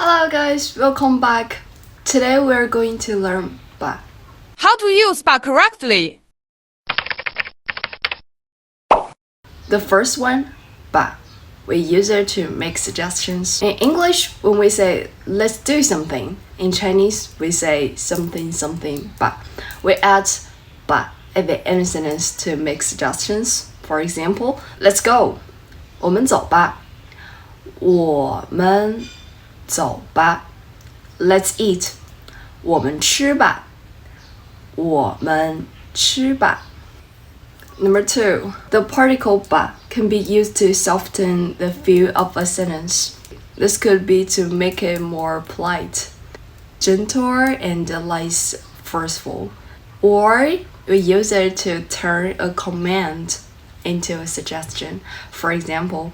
Hello guys, welcome back. Today we're going to learn ba. How to use ba correctly? The first one, ba. We use it to make suggestions. In English, when we say let's do something, in Chinese we say something something ba. We add ba at the end sentence to make suggestions. For example, let's go. 我们走吧。我们走吧。Let's eat. 我们吃吧。我们吃吧。Number 2, the particle ba can be used to soften the feel of a sentence. This could be to make it more polite, gentle, and less forceful. Or we use it to turn a command into a suggestion. For example,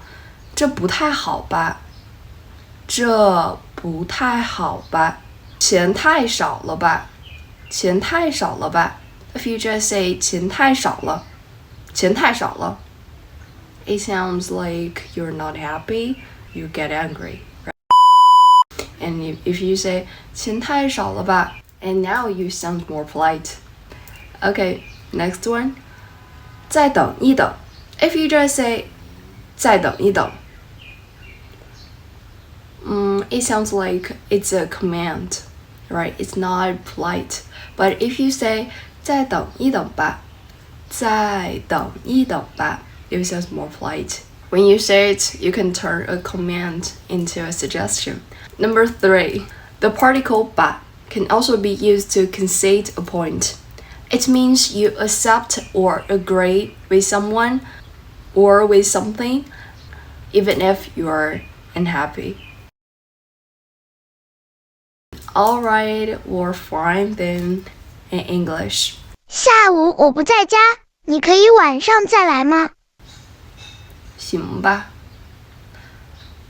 这不太好吧？这不太好吧？钱太少了吧？钱太少了吧？ If you just say 钱太少了，钱太少了 it sounds like you're not happy, you get angry, right? And if you say 钱太少了吧 and now you sound more polite. Okay, next one. 再等一等 If you just say 再等一等it sounds like it's a command, right? It's not polite. But if you say 再等一等吧再等一等吧 it sounds more polite. When you say it, you can turn a command into a suggestion. Number 3, the particle ba can also be used to concede a point. It means you accept or agree with someone or with something, even if you are unhappy. Alright, we're fine then in English. 下午我不在家，你可以晚上再来吗？行吧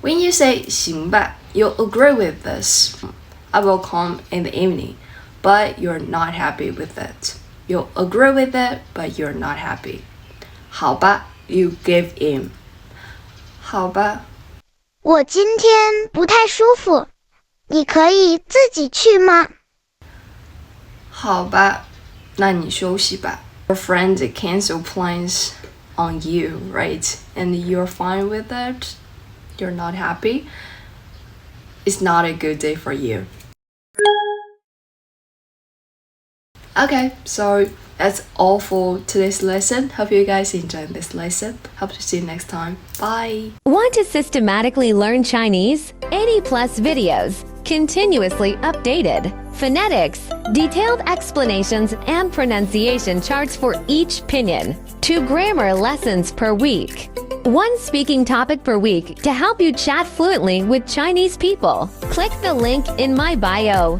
When you say 行吧 you'll agree with this. I will come in the evening, but you're not happy with it. You'll agree with it, but you're not happy. 好吧 you give in. 好吧我今天不太舒服，你可以自己去吗？好吧那你休息吧 Your friends cancel plans on you, right? And you're fine with it? You're not happy? It's not a good day for you. Okay, so that's all for today's lesson. Hope you guys enjoyed this lesson. Hope to see you next time. Bye. Want to systematically learn Chinese? 80+ videos, continuously updated. Phonetics, detailed explanations, and pronunciation charts for each pinyin. 2 grammar lessons per week. 1 speaking topic per week to help you chat fluently with Chinese people. Click the link in my bio.